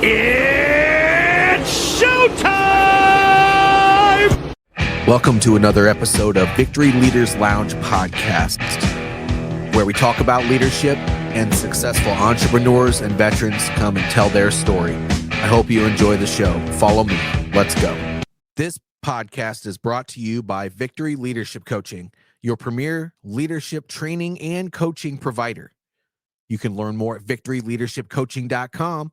It's showtime! Welcome to another episode of Victory Leaders Lounge podcast, where we talk about leadership and successful entrepreneurs and veterans come and tell their story. I hope you enjoy the show. Follow me. Let's go. This podcast is brought to you by Victory Leadership Coaching, your premier leadership training and coaching provider. You can learn more at victoryleadershipcoaching.com,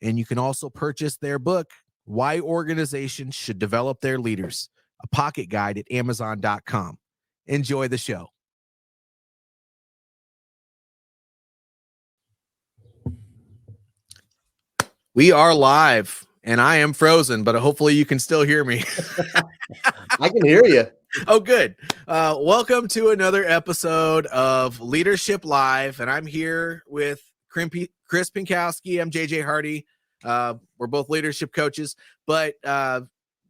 and you can also purchase their book, Why Organizations Should Develop Their Leaders, a pocket guide at amazon.com. Enjoy the show. We are live, and I am frozen, but hopefully you can still hear me. I can hear you. Oh, good. Welcome to another episode of Leadership Live, and I'm here with Chris Pinkowski. I'm JJ Hardy. We're both leadership coaches, but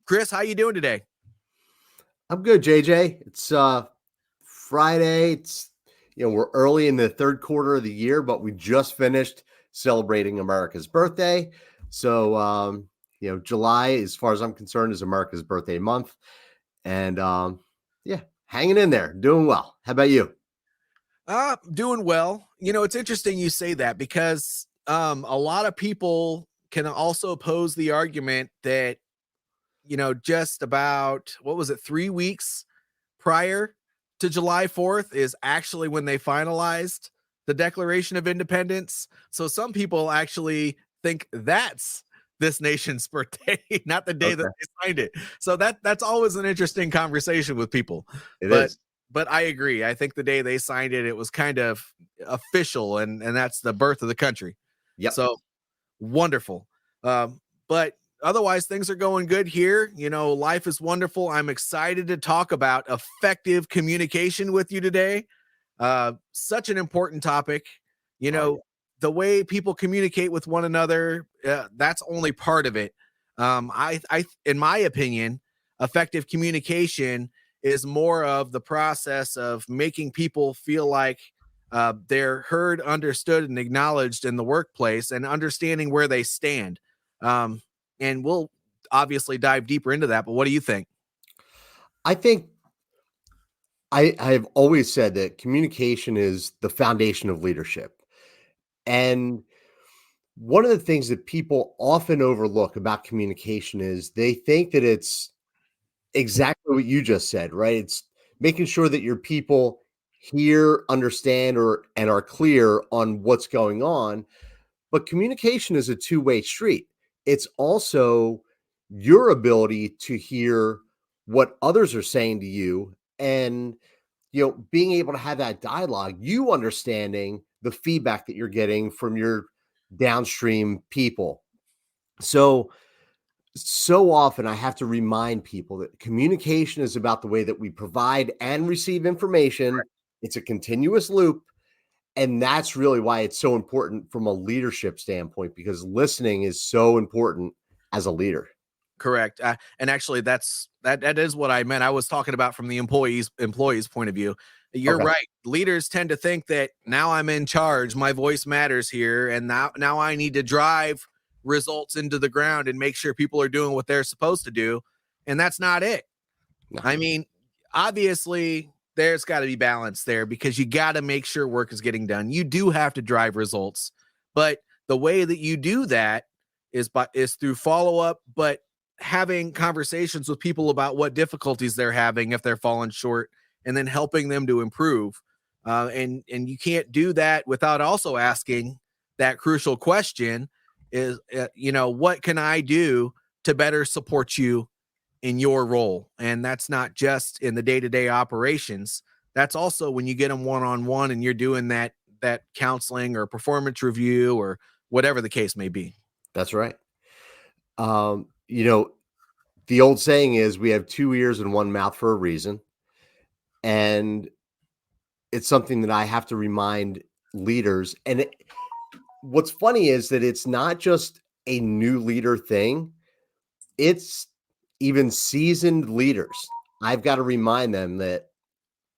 Chris, how you doing today? I'm good, JJ. It's Friday. It's we're early in the third quarter of the year, but we just finished celebrating America's birthday. So July, as far as I'm concerned, is America's birthday month, and hanging in there, doing well. How about you? Doing well. It's interesting you say that because a lot of people can also pose the argument that, just about, 3 weeks prior to July 4th is actually when they finalized the Declaration of Independence. So some people actually think that's this nation's birthday, not the day that they signed it. So that's always an interesting conversation with people. But I agree. I think the day they signed it, it was kind of official, and that's the birth of the country. Yeah. So wonderful. But otherwise, things are going good here. Life is wonderful. I'm excited to talk about effective communication with you today. Such an important topic. The way people communicate with one another, that's only part of it. I, in my opinion, effective communication is more of the process of making people feel like they're heard, understood, and acknowledged in the workplace, and understanding where they stand. And we'll obviously dive deeper into that, but what do you think? I think I've always said that communication is the foundation of leadership. And one of the things that people often overlook about communication is they think that it's exactly what you just said, right? It's making sure that your people hear, understand, and are clear on what's going on. But communication is a two-way street. It's also your ability to hear what others are saying to you, and being able to have that dialogue, you understanding the feedback that you're getting from your downstream people. So often I have to remind people that communication is about the way that we provide and receive information. Right. It's a continuous loop. And that's really why it's so important from a leadership standpoint, because listening is so important as a leader. Correct. And actually that is what I meant. I was talking about from the employees point of view. You're right. Leaders tend to think that now I'm in charge, my voice matters here, and now I need to drive results into the ground and make sure people are doing what they're supposed to do. And that's not it. No. I mean, obviously there's got to be balance there, because you got to make sure work is getting done. You do have to drive results, but the way that you do that is through follow-up, but having conversations with people about what difficulties they're having if they're falling short, and then helping them to improve. And you can't do that without also asking that crucial question is, what can I do to better support you in your role? And that's not just in the day-to-day operations. That's also when you get them one-on-one and you're doing that counseling or performance review or whatever the case may be. That's right. The old saying is we have two ears and one mouth for a reason. And it's something that I have to remind leaders. And what's funny is that it's not just a new leader thing. It's even seasoned leaders. I've got to remind them that,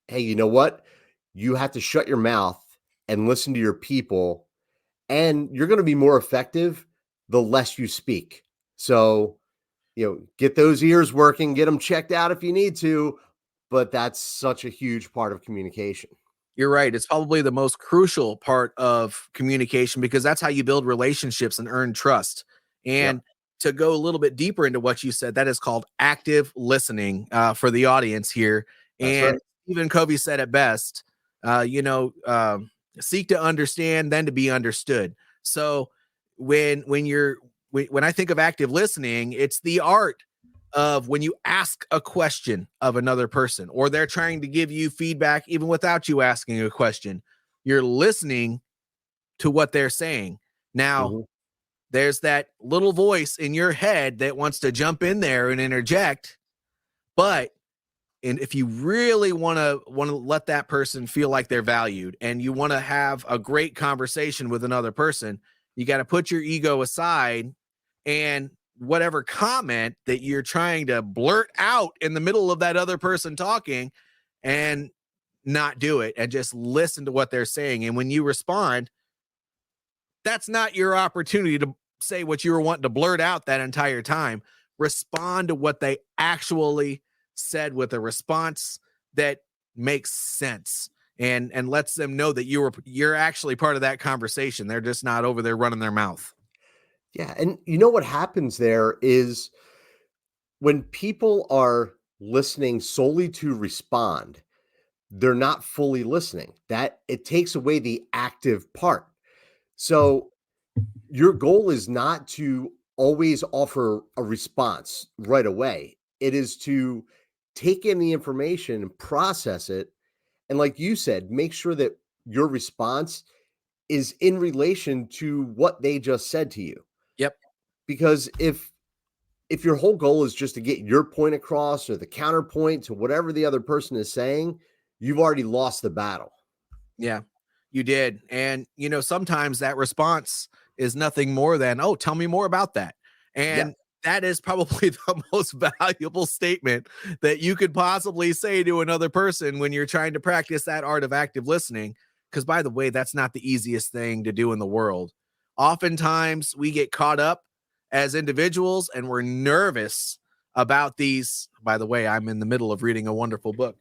hey, you know what? You have to shut your mouth and listen to your people, and you're going to be more effective the less you speak. So, get those ears working, get them checked out if you need to, but that's such a huge part of communication. You're right. It's probably the most crucial part of communication because that's how you build relationships and earn trust. Yep, And to go a little bit deeper into what you said, that is called active listening for the audience here. that's right. And Stephen Covey said it best, seek to understand, then to be understood. So when I think of active listening, it's the art of when you ask a question of another person or they're trying to give you feedback even without you asking a question, you're listening to what they're saying. Now, Mhm. there's that little voice in your head that wants to jump in there and interject, but and if you really want to let that person feel like they're valued and you want to have a great conversation with another person, you got to put your ego aside and whatever comment that you're trying to blurt out in the middle of that other person talking and not do it and just listen to what they're saying. And when you respond, that's not your opportunity to say what you were wanting to blurt out that entire time. Respond to what they actually said with a response that makes sense and lets them know that you're actually part of that conversation. They're just not over there running their mouth. Yeah, and you know what happens there is when people are listening solely to respond, they're not fully listening. That it takes away the active part. So your goal is not to always offer a response right away. It is to take in the information and process it. And like you said, make sure that your response is in relation to what they just said to you. Yep. Because if your whole goal is just to get your point across or the counterpoint to whatever the other person is saying, you've already lost the battle. Yeah, you did. And, sometimes that response is nothing more than, oh, tell me more about that. Yeah. And that is probably the most valuable statement that you could possibly say to another person when you're trying to practice that art of active listening. Because, by the way, that's not the easiest thing to do in the world. Oftentimes, we get caught up as individuals and we're nervous about these. By the way, I'm in the middle of reading a wonderful book.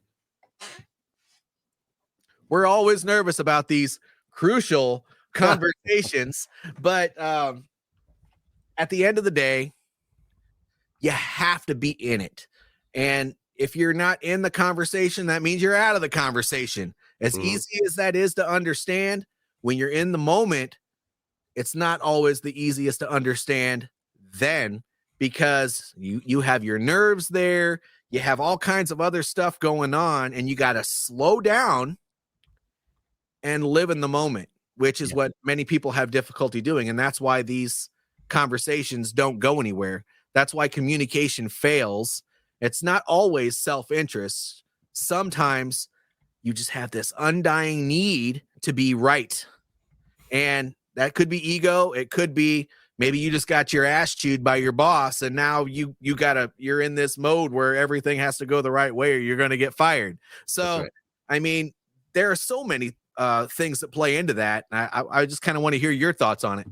We're always nervous about these crucial conversations, but at the end of the day, you have to be in it. And if you're not in the conversation, that means you're out of the conversation. As Mhm. easy as that is to understand, when you're in the moment, it's not always the easiest to understand then because you have your nerves there, you have all kinds of other stuff going on, and you got to slow down and live in the moment, which is Yeah. what many people have difficulty doing. And that's why these conversations don't go anywhere. That's why communication fails. It's not always self interest. Sometimes you just have this undying need to be right. And that could be ego. It could be maybe you just got your ass chewed by your boss and now you're in this mode where everything has to go the right way or you're going to get fired. That's So, right. I mean, there are so many things that play into that. I just kind of want to hear your thoughts on it.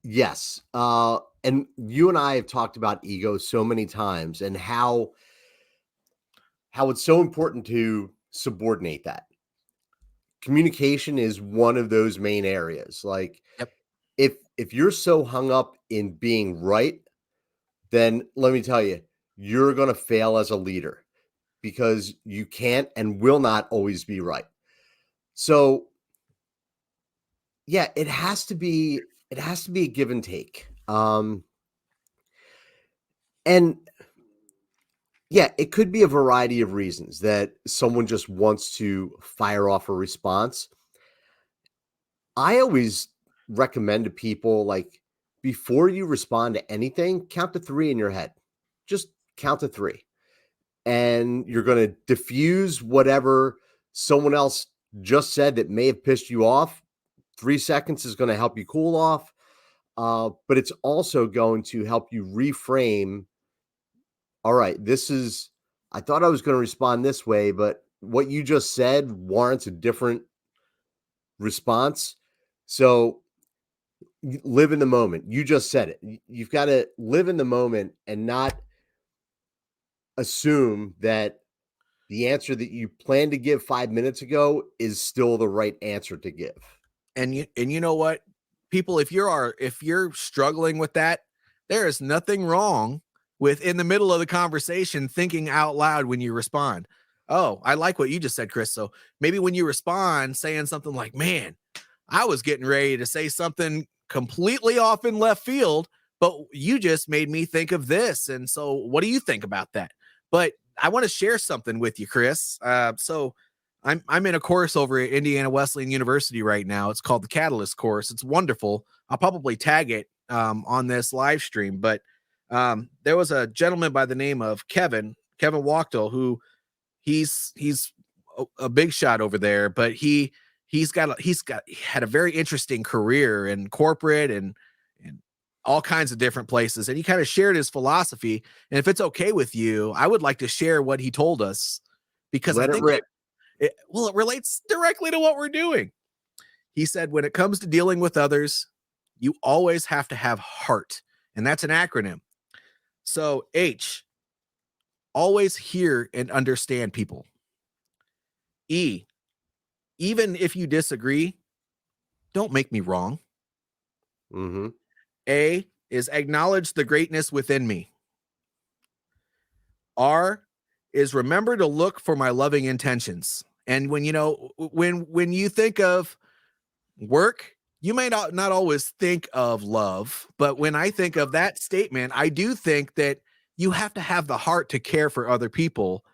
Yes. And you and I have talked about ego so many times and how it's so important to subordinate that. Communication is one of those main areas. Like Yep. if you're so hung up in being right, then let me tell you, you're going to fail as a leader because you can't and will not always be right. So, yeah, it has to be a give and take. And yeah, it could be a variety of reasons that someone just wants to fire off a response. I always recommend to people, like, before you respond to anything, count to 3 in your head. Just count to 3, and you're gonna diffuse whatever someone else just said that may have pissed you off. 3 seconds is gonna help you cool off, but it's also going to help you reframe, "All right, this is I thought I was gonna respond this way, but what you just said warrants a different response." So live in the moment. You just said it. You've got to live in the moment and not assume that the answer that you planned to give 5 minutes ago is still the right answer to give. And you know what? People, if you're struggling with that, there is nothing wrong with in the middle of the conversation thinking out loud when you respond. Oh, I like what you just said, Chris. So maybe when you respond, saying something like, man, I was getting ready to say something completely off in left field, but you just made me think of this. And so what do you think about that? But I want to share something with you, Chris. So I'm in a course over at Indiana Wesleyan University right now. It's called the Catalyst course. It's wonderful. I'll probably tag it on this live stream, but there was a gentleman by the name of Kevin Wachtel, who he's a big shot over there, but he had a very interesting career in corporate and all kinds of different places. And he kind of shared his philosophy. And if it's okay with you, I would like to share what he told us, because Let I it think rip. it relates directly to what we're doing. He said, when it comes to dealing with others, you always have to have heart. And that's an acronym. So H, always hear and understand people. E, even if you disagree, don't make me wrong. Mm-hmm. A is acknowledge the greatness within me. R is remember to look for my loving intentions. And when you think of work, you may not always think of love, but when I think of that statement, I do think that you have to have the heart to care for other people.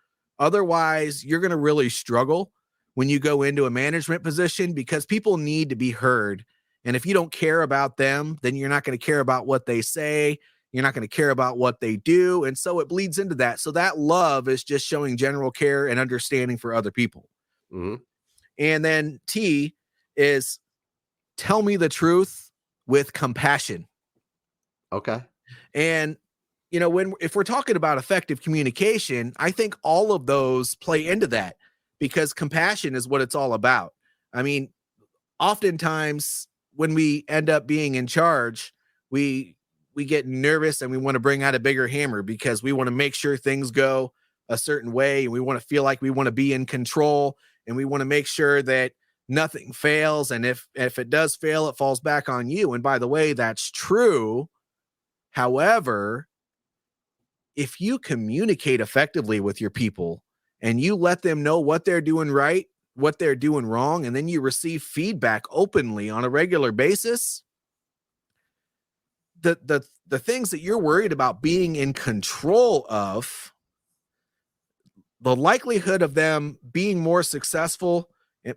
Otherwise, you're going to really struggle when you go into a management position, because people need to be heard. And if you don't care about them, then you're not going to care about what they say. You're not going to care about what they do. And so it bleeds into that. So that love is just showing general care and understanding for other people. Mm-hmm. And then T is tell me the truth with compassion. Okay. And if we're talking about effective communication, I think all of those play into that, because compassion is what it's all about. I mean, oftentimes when we end up being in charge, we get nervous and we want to bring out a bigger hammer because we want to make sure things go a certain way, and we want to feel like we want to be in control, and we want to make sure that nothing fails, and if it does fail, it falls back on you. And by the way, that's true. However, if you communicate effectively with your people and you let them know what they're doing right, what they're doing wrong, and then you receive feedback openly on a regular basis, the things that you're worried about being in control of, the likelihood of them being more successful,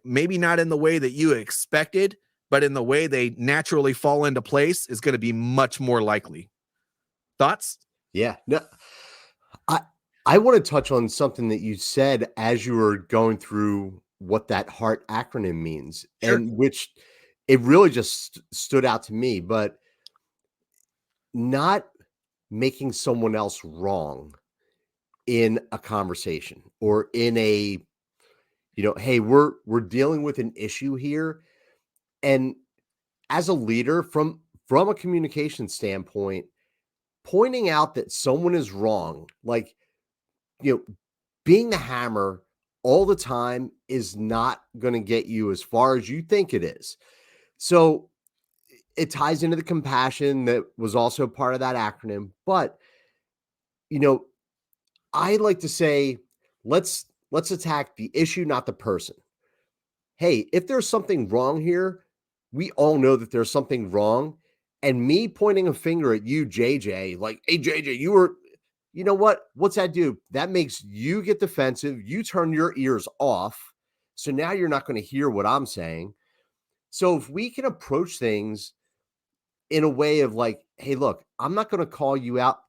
maybe not in the way that you expected, but in the way they naturally fall into place, is going to be much more likely. Thoughts? Yeah. No, I want to touch on something that you said as you were going through what that HEART acronym means, Sure. and which it really just stood out to me, but not making someone else wrong in a conversation or in a, hey, we're dealing with an issue here. And as a leader, from a communication standpoint, pointing out that someone is wrong, like, being the hammer all the time is not going to get you as far as you think it is. So it ties into the compassion that was also part of that acronym. But, I like to say, let's attack the issue, not the person. Hey, if there's something wrong here, we all know that there's something wrong. And me pointing a finger at you, JJ, like, hey, JJ, you know what? What's that do? That makes you get defensive. You turn your ears off. So now you're not going to hear what I'm saying. So if we can approach things in a way of like, hey, look, I'm not going to call you out.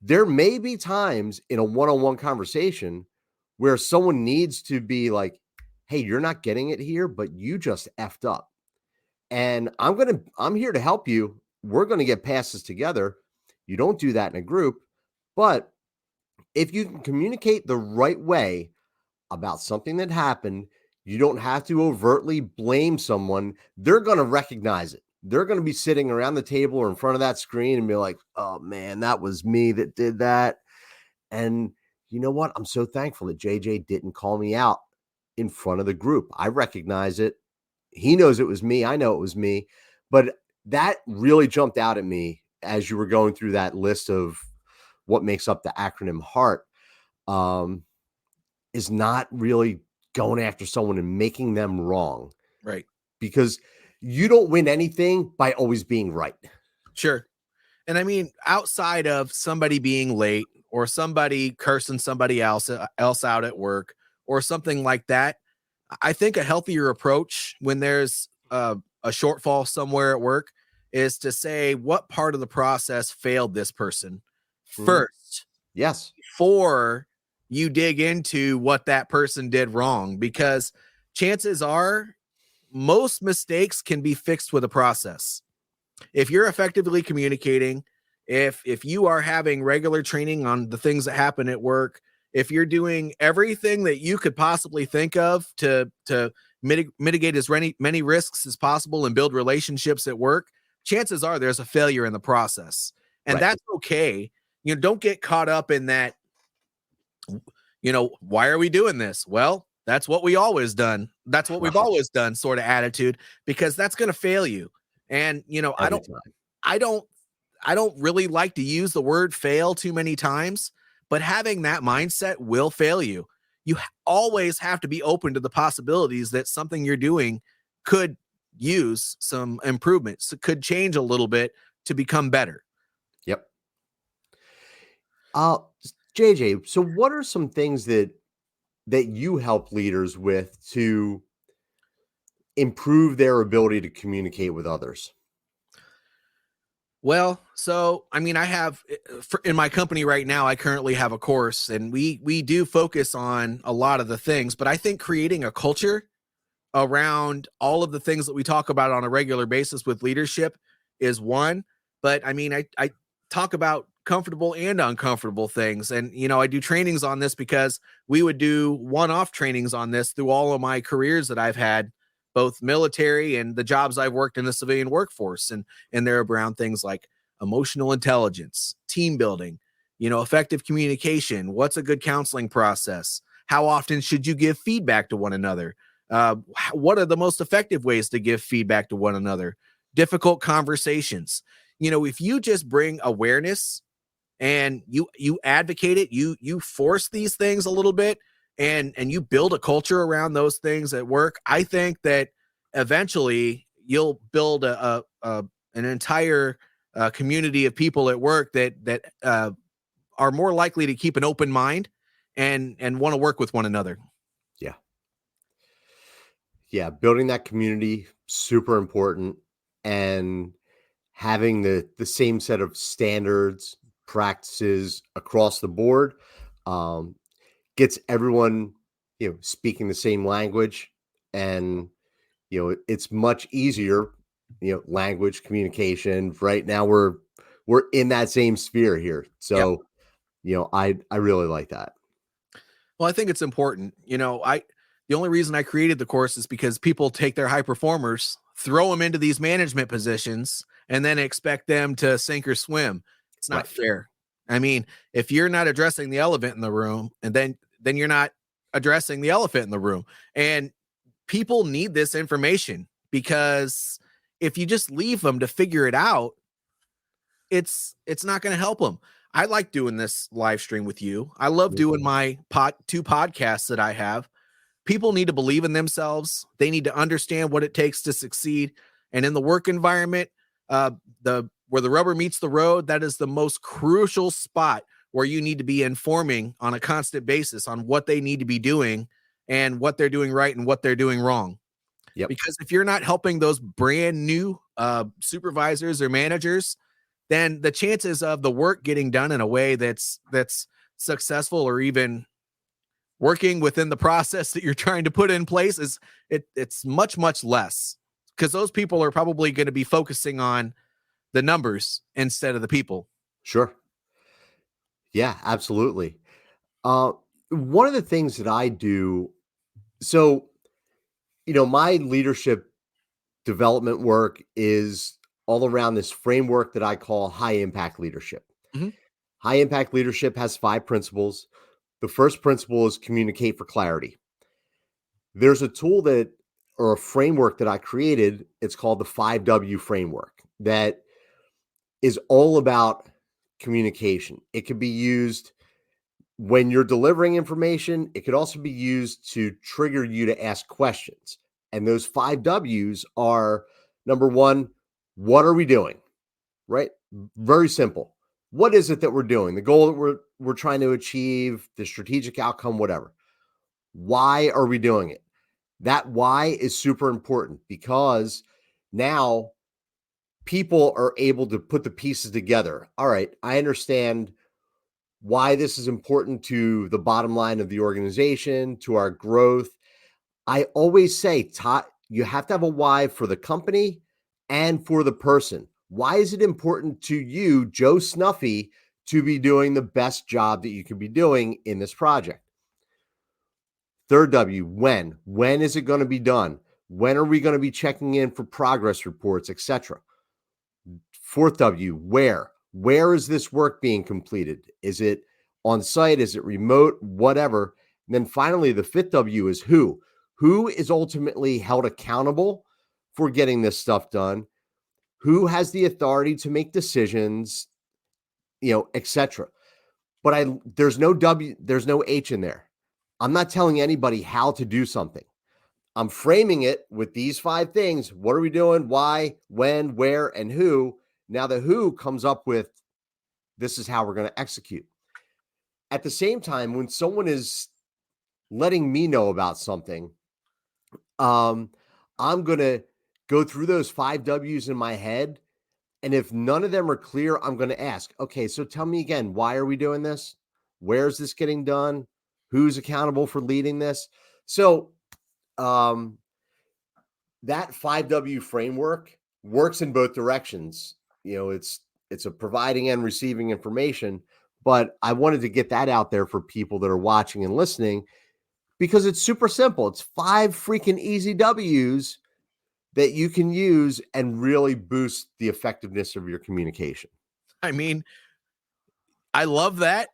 There may be times in a one-on-one conversation where someone needs to be like, hey, you're not getting it here, but you just effed up. And I'm here to help you. We're going to get past this together. You don't do that in a group, but if you can communicate the right way about something that happened, you don't have to overtly blame someone. They're going to recognize it. they're going to be sitting around the table or in front of that screen and be like, oh man, that was me that did that. And you know what? I'm so thankful that JJ didn't call me out in front of the group. I recognize it. He knows it was me. I know it was me. But that really jumped out at me as you were going through that list of what makes up the acronym HEART, is not really going after someone and making them wrong. Right. Because you don't win anything by always being right. Sure. And I mean, outside of somebody being late or somebody cursing somebody else out at work or something like that, I think a healthier approach when there's a shortfall somewhere at work is to say what part of the process failed this person first. Yes. Before you dig into what that person did wrong, because chances are most mistakes can be fixed with a process. If you're effectively communicating, if you are having regular training on the things that happen at work, if you're doing everything that you could possibly think of to mitigate as many risks as possible and build relationships at work, chances are there's a failure in the process. And Right. that's okay. You know, don't get caught up in that, you know, why are we doing this? Well, that's what we always done. That's what we've always done sort of attitude, because that's going to fail you. And, you know, Every time. I don't really like to use the word fail too many times, but having that mindset will fail you. You always have to be open to the possibilities that something you're doing could use some improvements. It could change a little bit to become better. Yep. JJ, so what are some things that you help leaders with to improve their ability to communicate with others? Well, so I mean, I have in my company right now, I currently have a course, and we do focus on a lot of the things, but I think creating a culture around all of the things that we talk about on a regular basis with leadership is one. But I mean, I talk about comfortable and uncomfortable things. And, you know, I do trainings on this because we would do one-off trainings on this through all of my careers that I've had, both military and the jobs I've worked in the civilian workforce. And they're around things like emotional intelligence, team building, you know, effective communication. What's a good counseling process? How often should you give feedback to one another? What are the most effective ways to give feedback to one another? Difficult conversations. You know, if you just bring awareness and you advocate it, you force these things a little bit, and you build a culture around those things at work, I think that eventually you'll build an entire community of people at work that are more likely to keep an open mind and want to work with one another. Yeah. Yeah, building that community, super important, and having the same set of standards, practices across the board, um, gets everyone, speaking the same language, and it's much easier, language communication. Right now, we're in that same sphere here, Yep. so I really like that. Well, I think it's important. You know, the only reason I created the course is because people take their high performers, throw them into these management positions, and then expect them to sink or swim. It's not Right. fair. I mean, if you're not addressing the elephant in the room, and then you're not addressing the elephant in the room. And people need this information, because if you just leave them to figure it out, it's not going to help them. I like doing this live stream with you. I love doing my two podcasts that I have. People need to believe in themselves. They need to understand what it takes to succeed. And in the work environment, where the rubber meets the road, that is the most crucial spot where you need to be informing on a constant basis on what they need to be doing and what they're doing right and what they're doing wrong. Yep. Because if you're not helping those brand new supervisors or managers, then the chances of the work getting done in a way that's successful, or even working within the process that you're trying to put in place, it's much less, because those people are probably going to be focusing on the numbers instead of the people. Sure. Yeah, absolutely. Uh, One of the things that I do, so my leadership development work is all around this framework that I call high impact leadership. Mhm. High impact leadership has 5 principles. The first principle is communicate for clarity. There's a tool that or a framework that I created. It's called the 5W framework that is all about communication. It can be used when you're delivering information. It could also be used to trigger you to ask questions. And those 5 W's are number one, what are we doing? Right? Very simple. What is it that we're doing? The goal that we're trying to achieve, the strategic outcome, whatever. Why are we doing it? That why is super important because now people are able to put the pieces together. All right, I understand why this is important to the bottom line of the organization, to our growth. I always say, Todd, you have to have a why for the company and for the person. Why is it important to you, Joe Snuffy, to be doing the best job that you can be doing in this project? Third W, when? When is it going to be done? When are we going to be checking in for progress reports, etc.? Fourth W, where? Where is this work being completed? Is it on site? Is it remote? Whatever. And then finally, the fifth W is who. Who is ultimately held accountable for getting this stuff done? Who has the authority to make decisions, etc. But there's no W, there's no H in there. I'm not telling anybody how to do something. I'm framing it with these 5 things. What are we doing? Why, when, where, and who? Now, the who comes up with this is how we're going to execute. At the same time, when someone is letting me know about something, I'm going to go through those 5 W's in my head. And if none of them are clear, I'm going to ask, okay, so tell me again, why are we doing this? Where's this getting done? Who's accountable for leading this? So, that 5W framework works in both directions. It's a providing and receiving information, but I wanted to get that out there for people that are watching and listening because it's super simple. It's 5 freaking easy W's that you can use and really boost the effectiveness of your communication. I mean, I love that.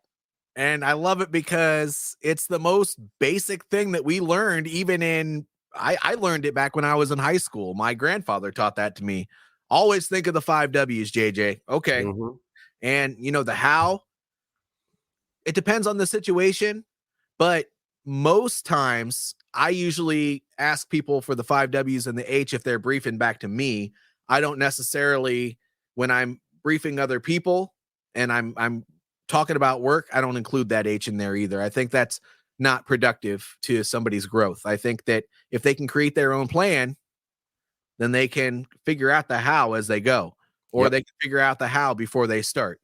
And I love it because it's the most basic thing that we learned, even I learned it back when I was in high school. My grandfather taught that to me. Always think of the 5 W's, JJ. Okay. Mhm. And the how, it depends on the situation, but most times I usually ask people for the 5 W's and the H if they're briefing back to me. I don't necessarily, when I'm briefing other people and I'm talking about work, I don't include that H in there either. I think that's not productive to somebody's growth. I think that if they can create their own plan, then they can figure out the how as they go, or Yep. they can figure out the how before they start.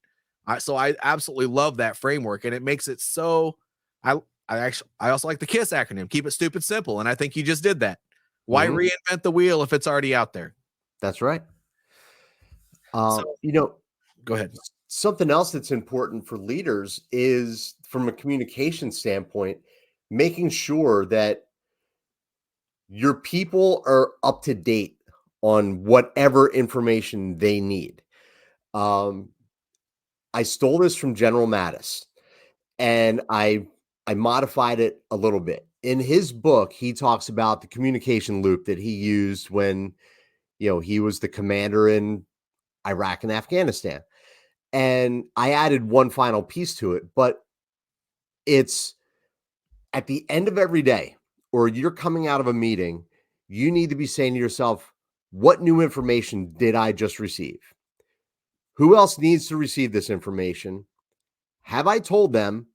So I absolutely love that framework, and it makes it so. I I also like the KISS acronym. Keep it stupid simple, and I think you just did that. Why Mhm. reinvent the wheel if it's already out there? That's right. So You know, go ahead. something else that's important for leaders is from a communication standpoint, making sure that your people are up to date on whatever information they need. Um, I stole this from General Mattis and I modified it a little bit. In his book, he talks about the communication loop that he used when, he was the commander in Iraq and Afghanistan. And I added one final piece to it, but it's at the end of every day or you're coming out of a meeting, you need to be saying to yourself, what new information did I just receive? Who else needs to receive this information? Have I told them?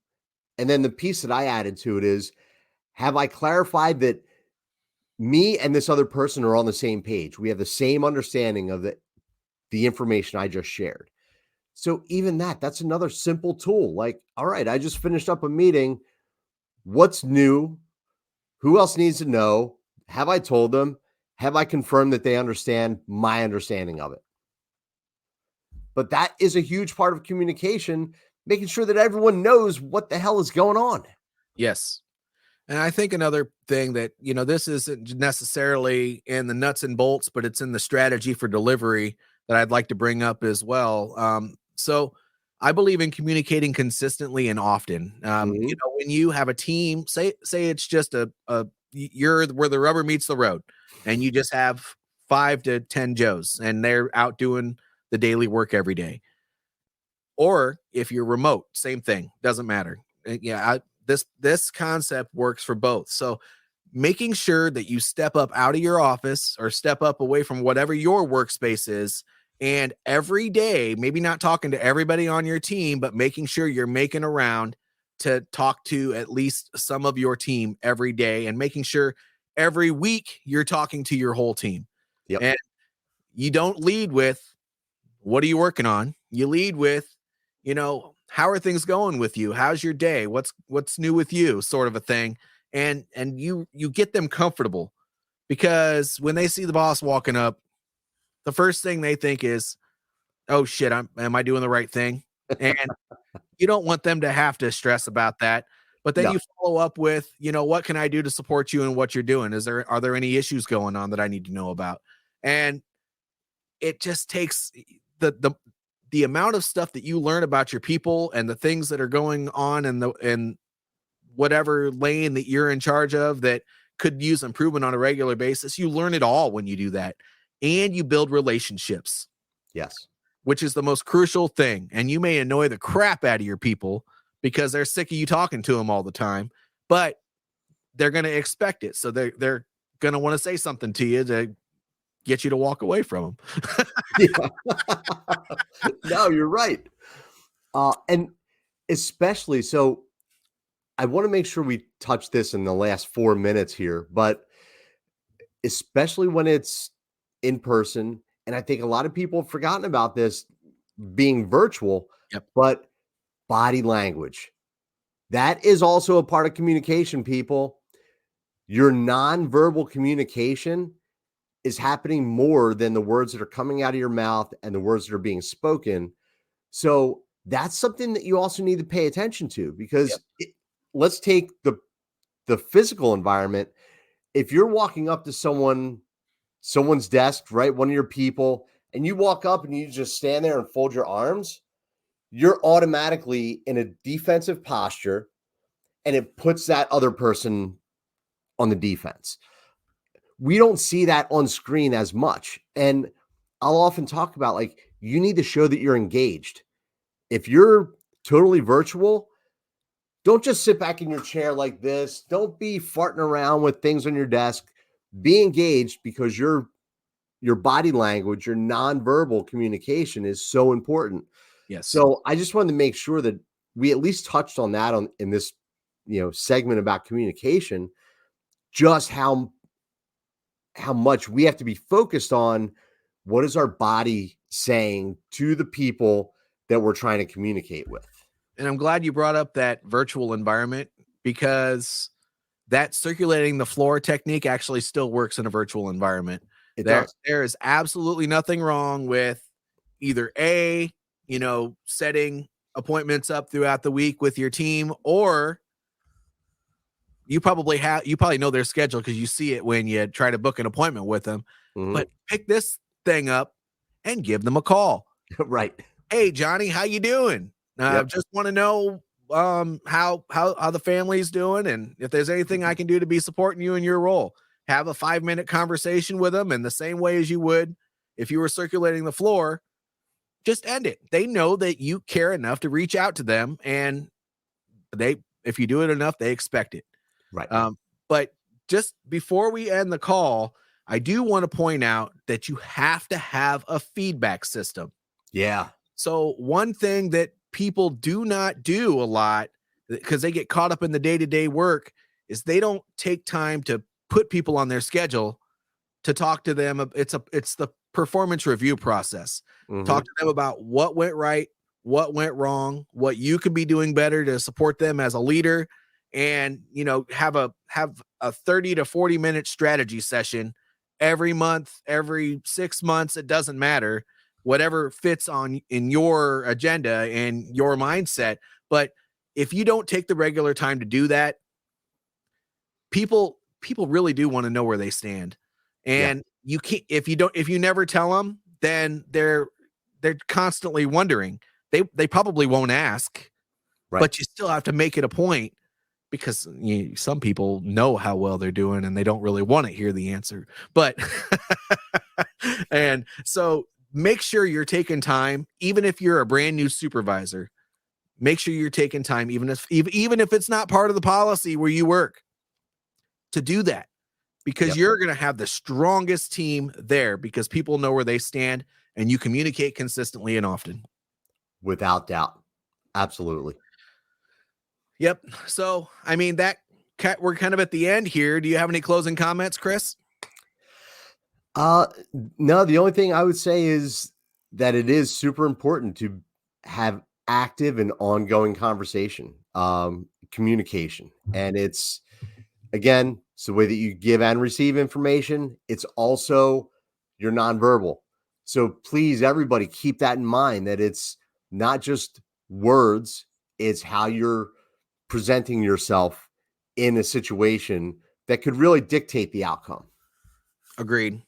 And then the piece that I added to it is, have I clarified that me and this other person are on the same page? We have the same understanding of the information I just shared. So even that's another simple tool. Like, all right, I just finished up a meeting. What's new? Who else needs to know? Have I told them? Have I confirmed that they understand my understanding of it? But that is a huge part of communication, making sure that everyone knows what the hell is going on. Yes. And I think another thing that, this isn't necessarily in the nuts and bolts, but it's in the strategy for delivery that I'd like to bring up as well. So I believe in communicating consistently and often. Mhm. When you have a team, say it's just you're where the rubber meets the road, and you just have 5 to 10 Joes, and they're out doing the daily work every day. Or if you're remote, same thing, doesn't matter. This concept works for both. So making sure that you step up out of your office or step up away from whatever your workspace is, and every day, maybe not talking to everybody on your team, but making sure you're making a round to talk to at least some of your team every day, and making sure every week you're talking to your whole team. Yep. And you don't lead with, what are you working on? You lead with, how are things going with you? How's your day? What's new with you? Sort of a thing. And you get them comfortable, because when they see the boss walking up, the first thing they think is, oh shit, am I doing the right thing? And you don't want them to have to stress about that. But then No. you follow up with, what can I do to support you in what you're doing? Are there any issues going on that I need to know about? And it just takes the amount of stuff that you learn about your people and the things that are going on in whatever lane that you're in charge of that could use improvement on a regular basis. You learn it all when you do that, and you build relationships, Yes. which is the most crucial thing. And you may annoy the crap out of your people because they're sick of you talking to them all the time, but they're going to expect it. So they're going to want to say something to you to get you to walk away from them. Yeah. No, you're right. And especially so I want to make sure we touch this in the last 4 minutes here, but especially when it's in person, and I think a lot of people have forgotten about this being virtual, Yep. but body language. That is also a part of communication, people. Your nonverbal communication is happening more than the words that are coming out of your mouth and the words that are being spoken. So that's something that you also need to pay attention to, Yep. because let's take the physical environment. If you're walking up to someone's desk, right, one of your people, and you walk up and you just stand there and fold your arms, you're automatically in a defensive posture, and it puts that other person on the defense. We don't see that on screen as much. And I'll often talk about, like, you need to show that you're engaged. If you're totally virtual, don't just sit back in your chair like this. Don't be farting around with things on your desk. Be engaged, because your body language, your nonverbal communication is so important. Yes. So I just wanted to make sure that we at least touched on that in this segment about communication, just how much we have to be focused on what is our body saying to the people that we're trying to communicate with. And I'm glad you brought up that virtual environment, because that circulating the floor technique actually still works in a virtual environment. It There, does. there is absolutely nothing wrong with either setting appointments up throughout the week with your team, or you probably know their schedule because you see it when you try to book an appointment with them. Mhm. But pick this thing up and give them a call. Right. Hey Johnny, how you doing? Yep. Just want to know how the family's doing, and if there's anything I can do to be supporting you in your role. Have a 5-minute conversation with them in the same way as you would if you were circulating the floor. Just end it. They know that you care enough to reach out to them, and if you do it enough, they expect it. Right. But just before we end the call, I do want to point out that you have to have a feedback system. Yeah. So one thing that people do not do a lot, because they get caught up in the day-to-day work, is they don't take time to put people on their schedule to talk to them. It's the performance review process. Talk Mhm. to them about what went right, what went wrong, what you could be doing better to support them as a leader, and have a 30 to 40 minute strategy session every month, every 6 months. It doesn't matter, whatever fits on in your agenda and your mindset. But if you don't take the regular time to do that, people really do want to know where they stand. Yeah. And you can't, if you never tell them, then they're constantly wondering. They probably won't ask, Right. but you still have to make it a point, because some people know how well they're doing and they don't really want to hear the answer. But and so make sure you're taking time, even if you're a brand new supervisor. Make sure you're taking time, even if it's not part of the policy where you work, to do that, because Yep. you're going to have the strongest team there, because people know where they stand and you communicate consistently and often. Without doubt. Absolutely. Yep. So, I mean, we're kind of at the end here. Do you have any closing comments, Chris? No, the only thing I would say is that it is super important to have active and ongoing conversation, communication. And it's, again, it's the way that you give and receive information. It's also your nonverbal. So please, everybody, keep that in mind, that it's not just words, it's how you're presenting yourself in a situation that could really dictate the outcome. Agreed.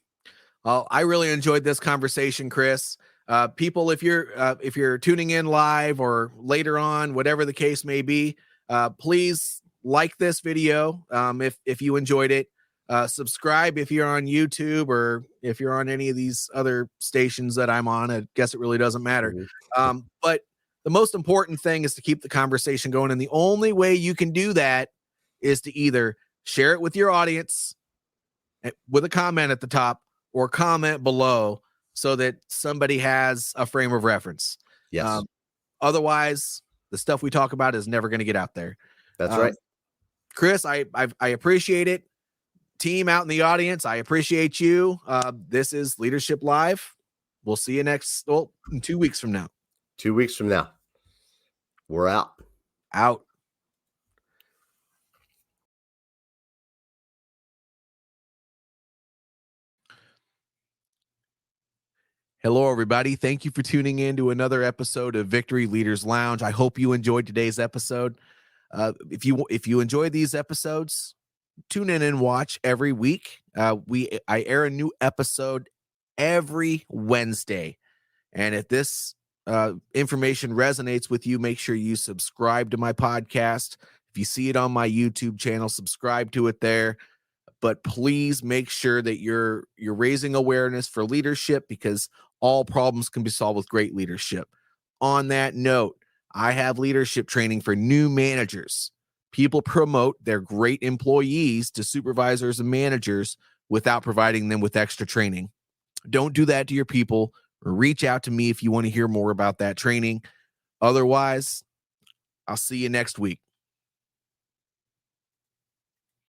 Well, I really enjoyed this conversation, Chris. People, if you're tuning in live or later on, whatever the case may be, please like this video if you enjoyed it. Subscribe if you're on YouTube, or if you're on any of these other stations that I'm on. I guess it really doesn't matter. But the most important thing is to keep the conversation going. And the only way you can do that is to either share it with your audience with a comment at the top, or comment below, so that somebody has a frame of reference. Yes. Otherwise, the stuff we talk about is never going to get out there. That's right. Chris, I appreciate it. Team out in the audience, I appreciate you. This is Leadership Live. We'll see you in 2 weeks from now. 2 weeks from now. We're out. Out. Hello, everybody. Thank you for tuning in to another episode of Victory Leaders Lounge. I hope you enjoyed today's episode. If you enjoy these episodes, tune in and watch every week. I air a new episode every Wednesday. And if this information resonates with you, make sure you subscribe to my podcast. If you see it on my YouTube channel, subscribe to it there. But please make sure that you're raising awareness for leadership, because all problems can be solved with great leadership. On that note, I have leadership training for new managers. People promote their great employees to supervisors and managers without providing them with extra training. Don't do that to your people. Reach out to me if you want to hear more about that training. Otherwise, I'll see you next week.